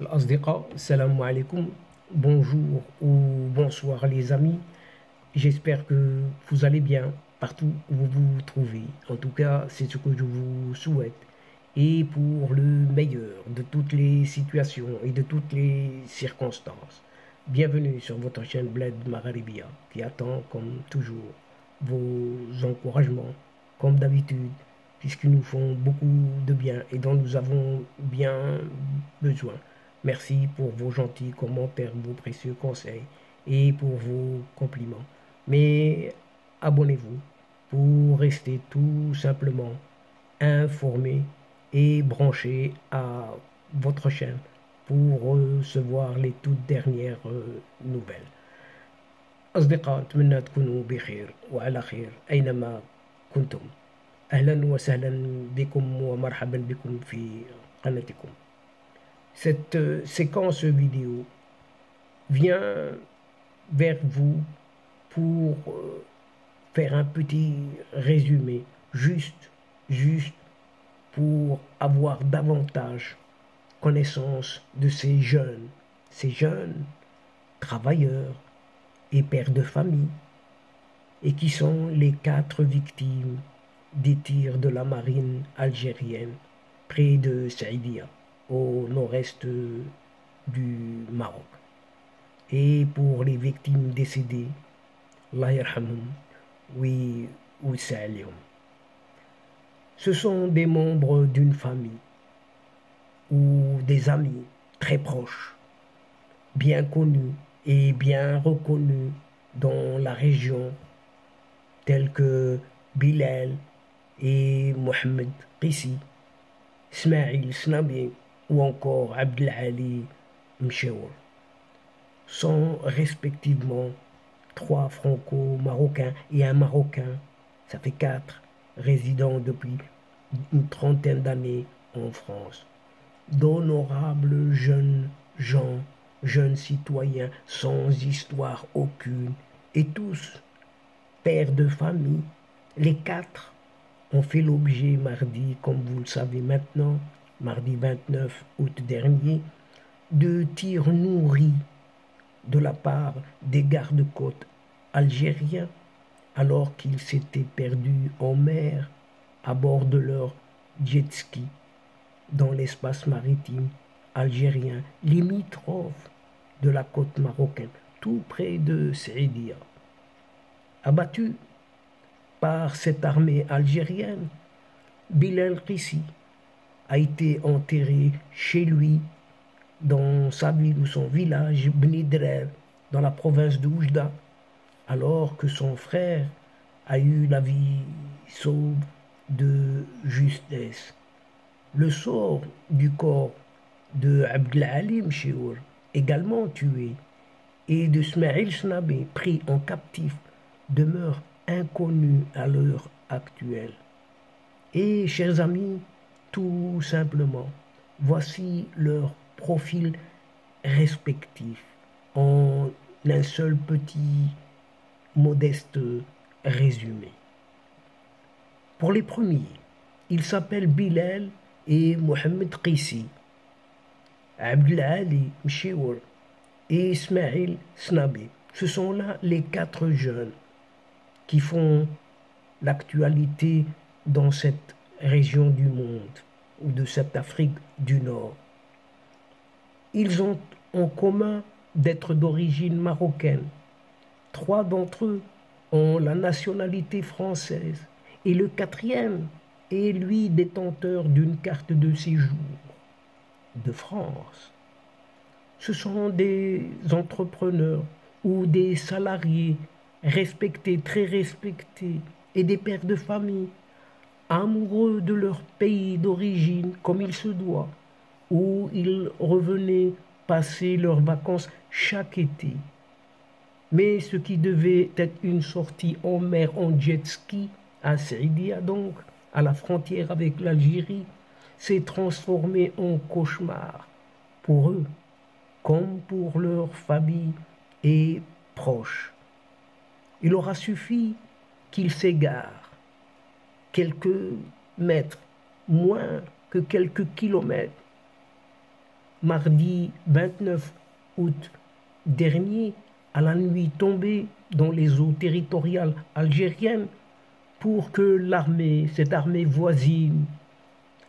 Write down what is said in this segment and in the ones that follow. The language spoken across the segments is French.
الأصدقاء السلام عليكم. Bonjour ou bonsoir les amis. J'espère que vous allez bien partout où vous vous trouvez. En tout cas, c'est ce que je vous souhaite. Et pour le meilleur de toutes les situations et de toutes les circonstances. Bienvenue sur votre chaîne Bled Magharibia qui attend comme toujours vos encouragements comme d'habitude puisqu'ils nous font beaucoup de bien et dont nous avons bien besoin. Merci pour vos gentils commentaires, vos précieux conseils et pour vos compliments. Mais abonnez-vous pour rester tout simplement informé et branché à votre chaîne pour recevoir les toutes dernières nouvelles. أصدقاء أتمنى تكونوا بخير وعلى خير أينما كنتم. أهلا وسهلا بكم ومرحبا بكم في قناتكم. Cette séquence vidéo vient vers vous pour faire un petit résumé, juste pour avoir davantage connaissance de ces jeunes travailleurs et pères de famille, et qui sont les 4 victimes des tirs de la marine algérienne près de Saïdia, au nord-est du Maroc. Et pour les victimes décédées, Allah yarhamhum, oui, ou sa'alihum. Ce sont des membres d'une famille ou des amis très proches, bien connus et bien reconnus dans la région, tels que Bilal et Mohamed Qissi, Ismail Snabi ou encore Abdelali Mcheour, sont respectivement 3 franco-marocains et un marocain, ça fait 4, résidant depuis une trentaine d'années en France. D'honorables jeunes gens, jeunes citoyens sans histoire aucune, et tous pères de famille. Les 4 ont fait l'objet mardi, comme vous le savez maintenant, mardi 29 août dernier, de tirs nourris de la part des gardes-côtes algériens alors qu'ils s'étaient perdus en mer à bord de leur jet ski dans l'espace maritime algérien limitrophe de la côte marocaine, tout près de Saïdia. Abattu par cette armée algérienne, Bilal Qissi a été enterré chez lui dans sa ville ou son village Bni Drer, dans la province de Oujda, alors que son frère a eu la vie sauve de justesse. Le sort du corps de Abdelali Mcheour, également tué, et de Ismail Snabi, pris en captif, demeure inconnu à l'heure actuelle. Et, chers amis, tout simplement, voici leur profil respectif en un seul petit modeste résumé. Pour les premiers, ils s'appellent Bilal et Mohamed Qissi, Abdelali Mcheour et Ismail Snabi. Ce sont là les 4 jeunes qui font l'actualité dans cette région du monde ou de cette Afrique du Nord. Ils ont en commun d'être d'origine marocaine. 3 d'entre eux ont la nationalité française et le 4e est lui détenteur d'une carte de séjour de France. Ce sont des entrepreneurs ou des salariés respectés, très respectés, et des pères de famille, amoureux de leur pays d'origine comme il se doit, où ils revenaient passer leurs vacances chaque été. Mais ce qui devait être une sortie en mer en jet ski, à Saïdia donc, à la frontière avec l'Algérie, s'est transformé en cauchemar pour eux, comme pour leurs familles et proches. Il aura suffi qu'ils s'égarent quelques mètres, moins que quelques kilomètres, mardi 29 août dernier, à la nuit tombée dans les eaux territoriales algériennes, pour que l'armée, cette armée voisine,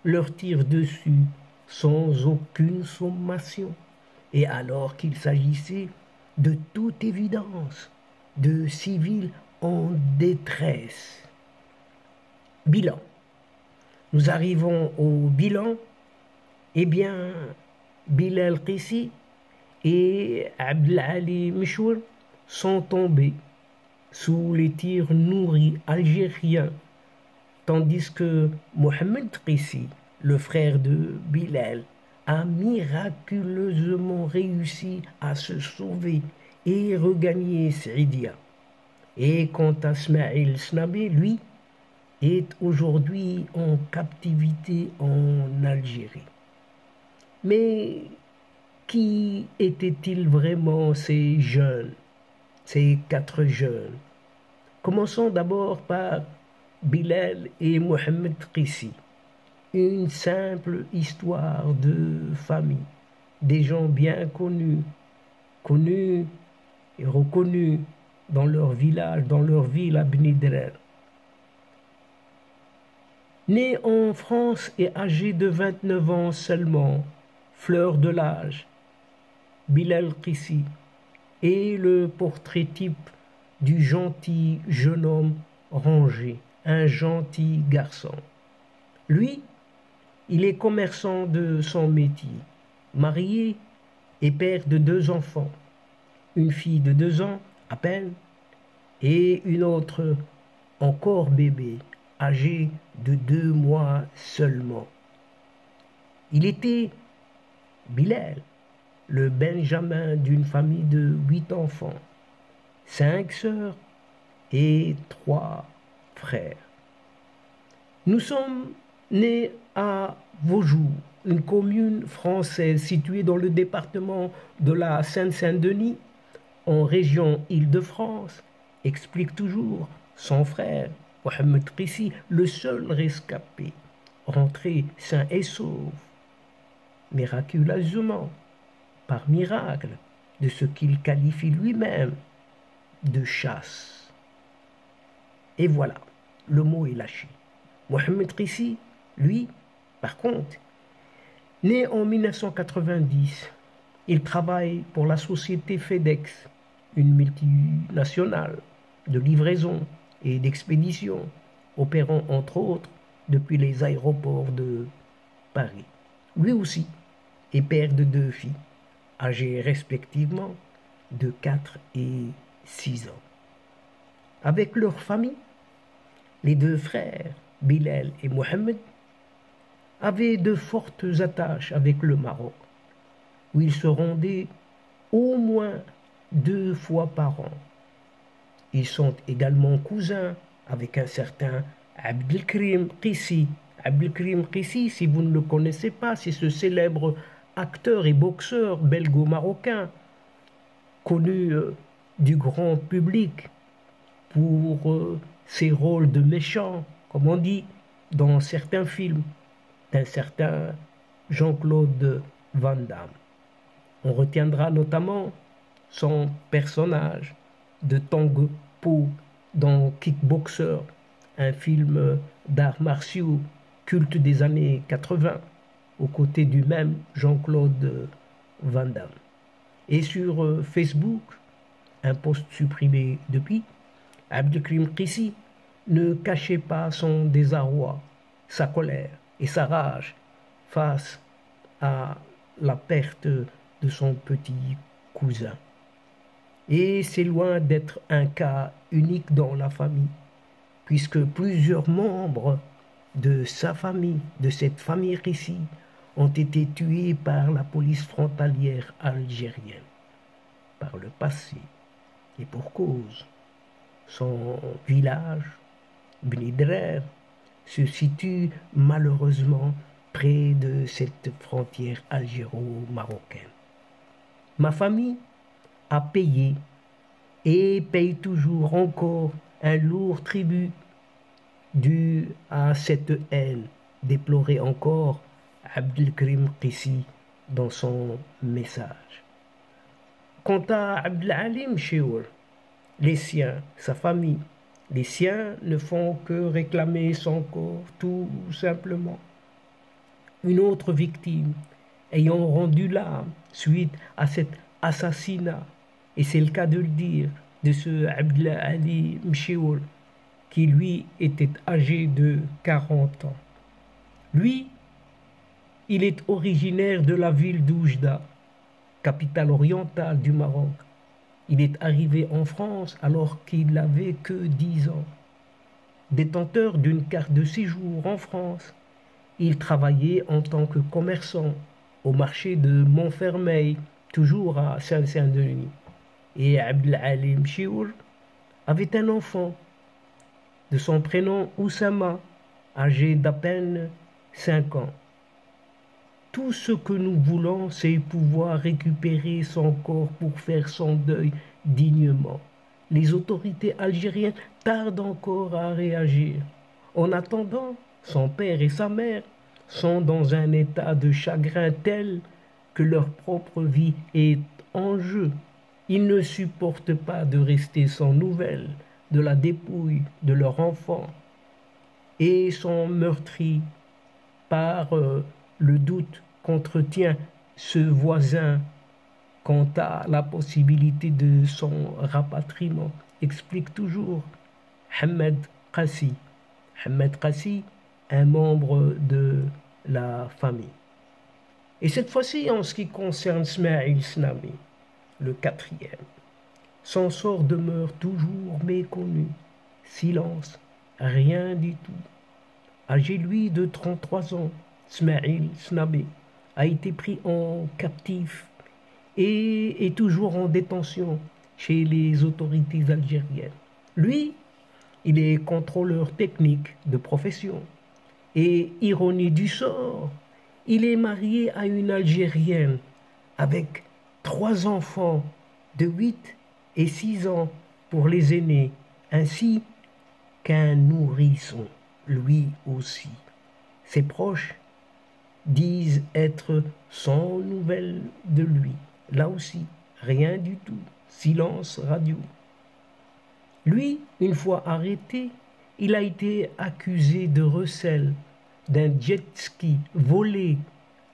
leur tire dessus sans aucune sommation, et alors qu'il s'agissait de toute évidence de civils en détresse. Bilan. Nous arrivons au bilan. Eh bien, Bilal Qissi et Abdelali Michour sont tombés sous les tirs nourris algériens, tandis que Mohamed Qissi, le frère de Bilal, a miraculeusement réussi à se sauver et regagner Saidia. Et quant à Smaïl Snabé, lui, est aujourd'hui en captivité en Algérie. Mais qui étaient-ils vraiment ces jeunes, ces 4 jeunes? Commençons d'abord par Bilal et Mohamed Qissi. Une simple histoire de famille, des gens bien connus, connus et reconnus dans leur village, dans leur ville à Beni Drer. Né en France et âgé de 29 ans seulement, fleur de l'âge, Bilal Qissi est le portrait type du gentil jeune homme rangé, un gentil garçon. Lui, il est commerçant de son métier, marié et père de 2 enfants, une fille de 2 ans à peine et une autre encore bébé, âgée de 2 mois seulement. Il était Bilal, le benjamin d'une famille de 8 enfants, 5 sœurs et 3 frères. Nous sommes nés à Vaujoux, une commune française située dans le département de la Seine-Saint-Denis, en région Île-de-France, explique toujours son frère, Mohamed Qissi, le seul rescapé, rentré sain et sauf, miraculeusement, par miracle, de ce qu'il qualifie lui-même de chasse. Et voilà, le mot est lâché. Mohamed Qissi, lui, par contre, né en 1990, il travaille pour la société FedEx, une multinationale de livraison et d'expédition, opérant entre autres depuis les aéroports de Paris. Lui aussi est père de 2 filles, âgées respectivement de 4 et 6 ans. Avec leur famille, les 2 frères, Bilal et Mohamed, avaient de fortes attaches avec le Maroc, où ils se rendaient au moins 2 fois par an. Ils sont également cousins avec un certain Abdelkrim Qissi. Abdelkrim Qissi, si vous ne le connaissez pas, c'est ce célèbre acteur et boxeur belgo-marocain, connu du grand public pour ses rôles de méchant, comme on dit, dans certains films d'un certain Jean-Claude Van Damme. On retiendra notamment son personnage de Tong Po dans Kickboxer, un film d'arts martiaux culte des années 80, aux côtés du même Jean-Claude Van Damme. Et sur Facebook, un post supprimé depuis, Abdelkrim Qissi ne cachait pas son désarroi, sa colère et sa rage face à la perte de son petit cousin. Et c'est loin d'être un cas unique dans la famille, puisque plusieurs membres de sa famille, de cette famille Qissi, ont été tués par la police frontalière algérienne par le passé, et pour cause. Son village, Beni Drer, se situe malheureusement près de cette frontière algéro-marocaine. Ma famille a payé et paye toujours encore un lourd tribut dû à cette haine, déplorait encore Abdelkrim Qissi dans son message. Quant à Abdelalim Cheour, les siens, sa famille, les siens ne font que réclamer son corps, tout simplement. Une autre victime ayant rendu l'âme suite à cet assassinat, et c'est le cas de le dire, de ce Abdelalim Mcheoul, qui lui était âgé de 40 ans. Lui, il est originaire de la ville d'Oujda, capitale orientale du Maroc. Il est arrivé en France alors qu'il n'avait que 10 ans. Détenteur d'une carte de séjour en France, il travaillait en tant que commerçant au marché de Montfermeil, toujours à Saint-Saint-Denis. Et Abdelalim Chiour avait un enfant de son prénom Oussama, âgé d'à peine 5 ans. Tout ce que nous voulons, c'est pouvoir récupérer son corps pour faire son deuil dignement. Les autorités algériennes tardent encore à réagir. En attendant, son père et sa mère sont dans un état de chagrin tel que leur propre vie est en jeu. Ils ne supportent pas de rester sans nouvelles de la dépouille de leur enfant et sont meurtris par le doute qu'entretient ce voisin quant à la possibilité de son rapatriement, explique toujours Hamed Qassi. Hamed Qassi, un membre de la famille. Et cette fois-ci, en ce qui concerne Smaïl Snabi, le quatrième, son sort demeure toujours méconnu. Silence, rien du tout. Âgé lui de 33 ans, Smaïl Snabi a été pris en captif et est toujours en détention chez les autorités algériennes. Lui, il est contrôleur technique de profession. Et ironie du sort, il est marié à une Algérienne avec 3 enfants de 8 et 6 ans pour les aînés, ainsi qu'un nourrisson, lui aussi. Ses proches disent être sans nouvelles de lui. Là aussi, rien du tout, silence radio. Lui, une fois arrêté, il a été accusé de recel d'un jet ski volé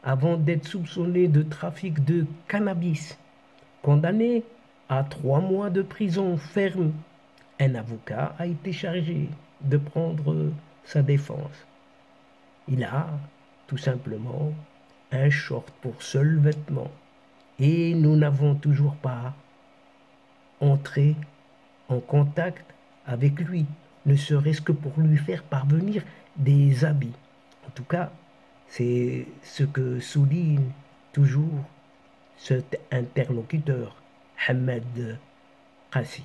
avant d'être soupçonné de trafic de cannabis. Condamné à 3 mois de prison ferme, un avocat a été chargé de prendre sa défense. Il a tout simplement un short pour seul vêtement et nous n'avons toujours pas entré en contact avec lui, ne serait-ce que pour lui faire parvenir des habits. En tout cas, c'est ce que souligne toujours cet interlocuteur, Hamed Qassi.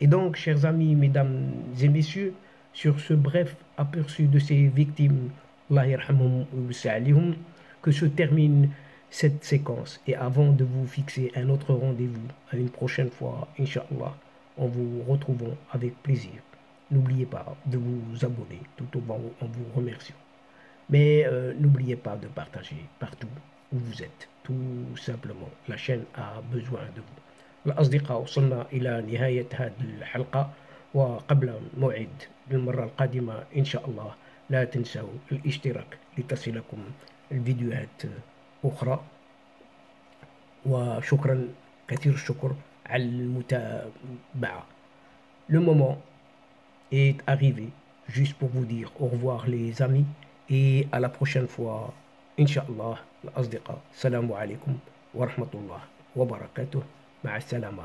Et donc, chers amis, mesdames et messieurs, sur ce bref aperçu de ces victimes, Allah yarhamhum wa sa'alihum, que se termine cette séquence. Et avant de vous fixer un autre rendez-vous à une prochaine fois, Inch'Allah, en vous retrouvant avec plaisir. N'oubliez pas de vous abonner tout au bas en vous remerciant. Mais n'oubliez pas de partager partout où vous êtes. Tout simplement, la chaîne a besoin de vous. الأصدقاء وصلنا إلى نهاية هذه الحلقة، وقبل موعد المرة القادمة إن شاء الله لا تنسوا الاشتراك لتصلكم الفيديوهات أخرى. وشكرا كثير الشكر على المتابعة. Le moment est arrivé juste pour vous dire au revoir les amis et à la prochaine fois Inch'Allah. الأصدقاء السلام عليكم ورحمة الله وبركاته. مع السلامة.